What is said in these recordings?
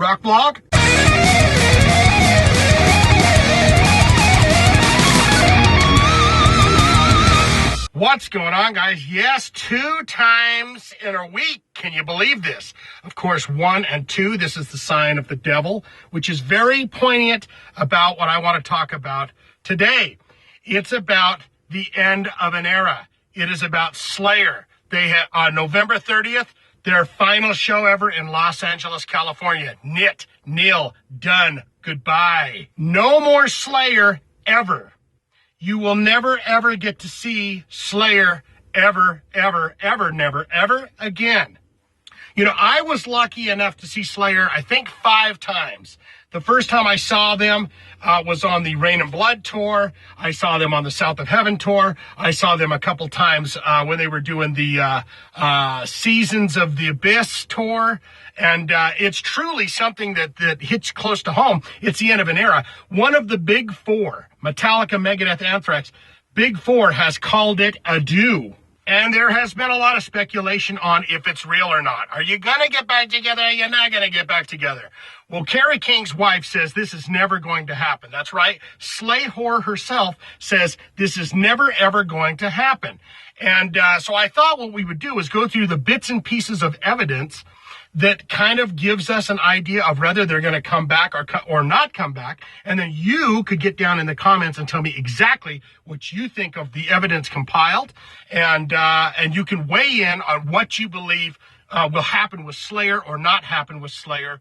Rock blog? What's going on, guys? Yes, 2 times in a week. Can you believe this? Of course, 1 and 2, this is the sign of the devil, which is very poignant about what I want to talk about today. It's about the end of an era. It is about SLAYER. They had on November 30th, their final show ever in Los Angeles, California. Knit, nil, done, goodbye. No more SLAYER ever. You will never, ever get to see SLAYER ever, ever, ever, never, ever again. You know, I was lucky enough to see SLAYER, I think 5 times. The first time I saw them was on the Rain and Blood tour. I saw them on the South of Heaven tour. I saw them a couple times when they were doing the Seasons of the Abyss tour. And it's truly something that hits close to home. It's the end of an era. One of the big 4, Metallica, Megadeth, Anthrax, big 4 has called it adieu. And there has been a lot of speculation on if it's real or not. Are you going to get back together? Are you not going to get back together? Well, Kerry King's wife says this is never going to happen. That's right. SLAYER herself says this is never, ever going to happen. And so I thought what we would do is go through the bits and pieces of evidence that kind of gives us an idea of whether they're going to come back or not come back. And then you could get down in the comments and tell me exactly what you think of the evidence compiled. And you can weigh in on what you believe will happen with SLAYER or not happen with SLAYER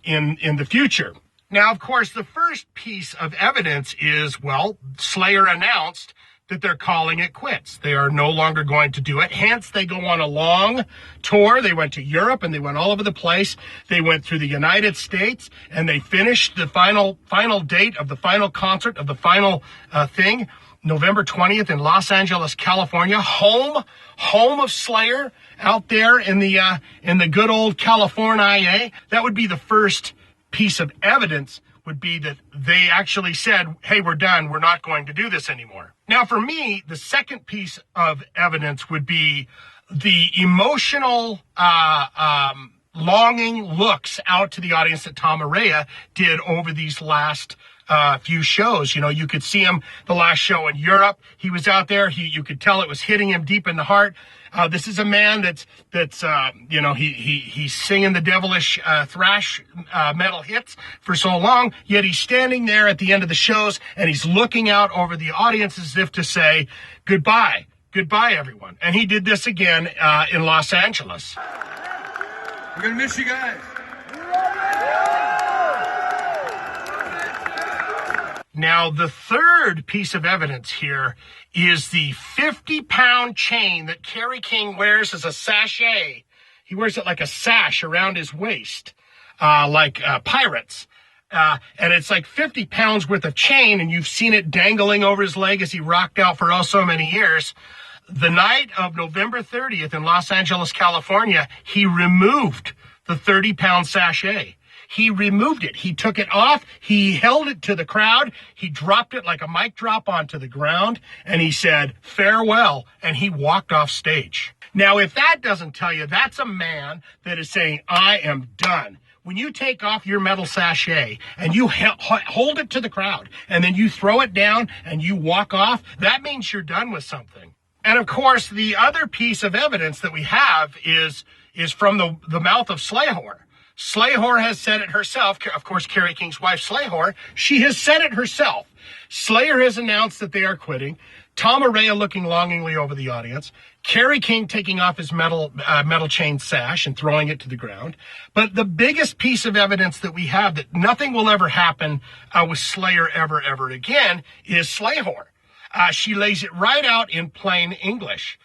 in the future. Now, of course, the first piece of evidence is, well, SLAYER announced that they're calling it quits. They are no longer going to do it. Hence, they go on a long tour. They went to Europe and they went all over the place. They went through the United States and they finished the final date of the final concert of the final thing, November 20th in Los Angeles, California, home of SLAYER out there in the good old California. That would be the first piece of evidence, would be that they actually said, hey, we're done. We're not going to do this anymore. Now, for me, the second piece of evidence would be the emotional longing looks out to the audience that Tom Araya did over these last few shows. You know, you could see him the last show in Europe. He was out there. You could tell it was hitting him deep in the heart. This is a man that's you know, he's singing the devilish thrash metal hits for so long, yet he's standing there at the end of the shows and he's looking out over the audience as if to say, goodbye, everyone. And he did this again in Los Angeles. We're gonna miss you guys. Now, the third piece of evidence here is the 50-pound chain that Kerry King wears as a sachet. He wears it like a sash around his waist, like pirates. And it's like 50 pounds worth of chain, and you've seen it dangling over his leg as he rocked out for oh so many years. The night of November 30th in Los Angeles, California, he removed the 30-pound sachet. He removed it. He took it off. He held it to the crowd. He dropped it like a mic drop onto the ground, and he said, farewell, and he walked off stage. Now, if that doesn't tell you, that's a man that is saying, I am done. When you take off your metal sachet and you hold it to the crowd, and then you throw it down and you walk off, that means you're done with something. And of course, the other piece of evidence that we have is from the mouth of SLAYER. SLAYER has said it herself. Of course, Kerry King's wife, SLAYER, she has said it herself. SLAYER has announced that they are quitting. Tom Araya looking longingly over the audience. Kerry King taking off his metal chain sash and throwing it to the ground. But the biggest piece of evidence that we have that nothing will ever happen with SLAYER ever again is SLAYER. She lays it right out in plain English.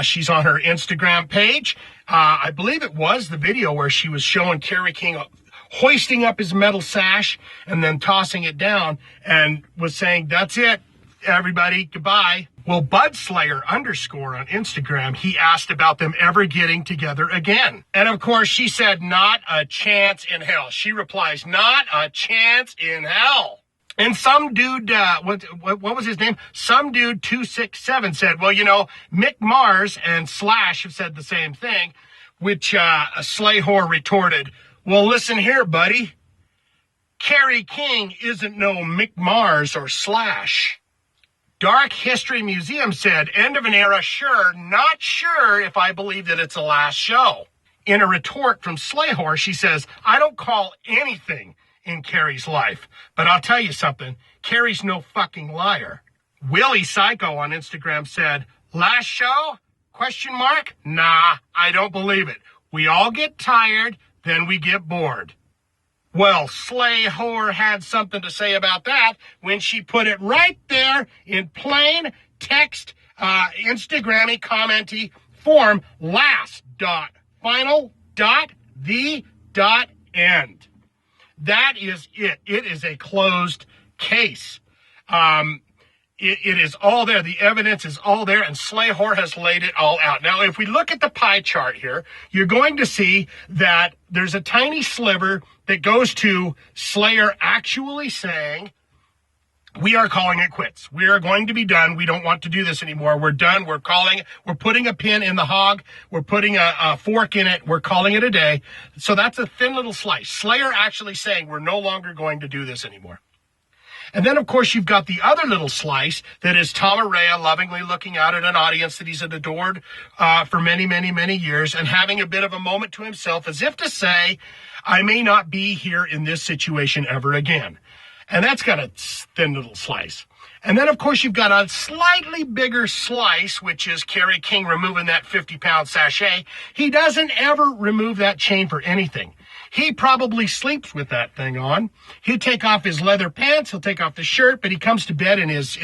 She's on her Instagram page. I believe it was the video where she was showing Kerry King hoisting up his metal sash and then tossing it down and was saying, that's it, everybody, goodbye. Well, BudSlayer _ on Instagram, he asked about them ever getting together again. And of course, she said, not a chance in hell. She replies, not a chance in hell. And some dude, what was his name? Some dude 267 said, well, you know, Mick Mars and Slash have said the same thing, which SLAYER retorted, Well, listen here, buddy. Kerry King isn't no Mick Mars or Slash. Dark History Museum said, end of an era, sure, not sure if I believe that it's the last show. In a retort from SLAYER, she says, I don't call anything in Kerry's life, but I'll tell you something, Kerry's no fucking liar. Willie Psycho on Instagram said, last show? Question mark? Nah, I don't believe it. We all get tired, then we get bored. Well, SLAYER had something to say about that when she put it right there in plain text, Instagrammy, commenty form, last dot, final dot, the dot, end. That is it. It is a closed case. It is all there. The evidence is all there, and SLAYER has laid it all out. Now, if we look at the pie chart here, you're going to see that there's a tiny sliver that goes to SLAYER actually saying, we are calling it quits. We are going to be done. We don't want to do this anymore. We're done. We're putting a pin in the hog. We're putting a fork in it. We're calling it a day. So that's a thin little slice. SLAYER actually saying we're no longer going to do this anymore. And then, of course, you've got the other little slice that is Tom Araya lovingly looking out at an audience that he's adored for many, many, many years and having a bit of a moment to himself as if to say, I may not be here in this situation ever again. And that's got a thin little slice. And then, of course, you've got a slightly bigger slice, which is Kerry King removing that 50-pound sachet. He doesn't ever remove that chain for anything. He probably sleeps with that thing on. He'll take off his leather pants. He'll take off the shirt, but he comes to bed in his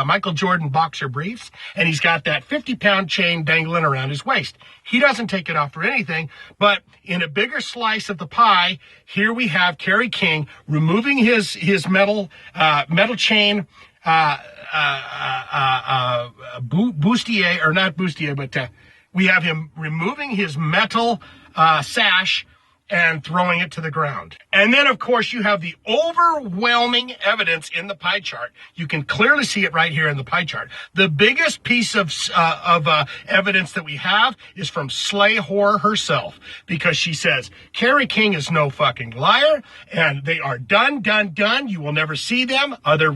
Michael Jordan boxer briefs, and he's got that 50-pound chain dangling around his waist. He doesn't take it off for anything, but in a bigger slice of the pie, here we have Kerry King removing his metal chain, bustier, or not bustier, but we have him removing his metal sash and throwing it to the ground. And then, of course, you have the overwhelming evidence in the pie chart. You can clearly see it right here in the pie chart. The biggest piece of evidence that we have is from SLAYER herself, because she says, Kerry King is no fucking liar, and they are done. You will never see them. Other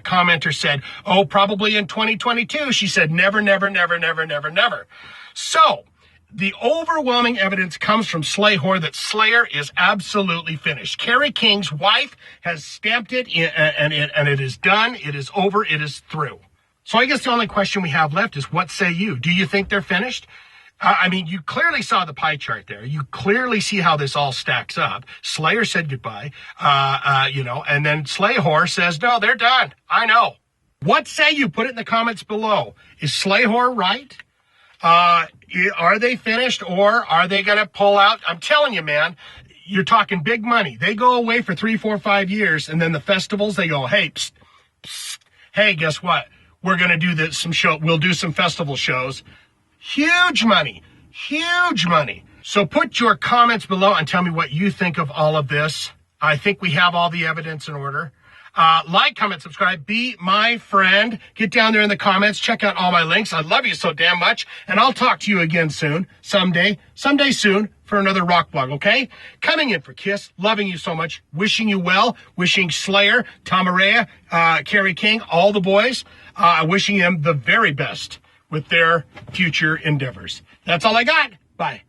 commenters said, oh, probably in 2022. She said, never. So, the overwhelming evidence comes from SLAYER that SLAYER is absolutely finished. Kerry King's wife has stamped it, and it is done. It is over. It is through. So I guess the only question we have left is, what say you? Do you think they're finished? I mean, you clearly saw the pie chart there. You clearly see how this all stacks up. SLAYER said goodbye, and then SLAYER says, no, they're done. I know. What say you? Put it in the comments below. Is SLAYER right? Are they finished, or are they going to pull out? I'm telling you, man, you're talking big money. They go away for 3, 4, 5 years, and then the festivals, they go, hey, psst, hey, guess what? We're going to do some show. We'll do some festival shows. Huge money. So put your comments below and tell me what you think of all of this. I think we have all the evidence in order. Like, comment, subscribe, be my friend. Get down there in the comments. Check out all my links. I love you so damn much. And I'll talk to you again soon. Someday soon for another rock blog, okay? Coming in for Kiss. Loving you so much. Wishing you well. Wishing SLAYER, Tom Araya, Kerry King, all the boys. Wishing them the very best with their future endeavors. That's all I got. Bye.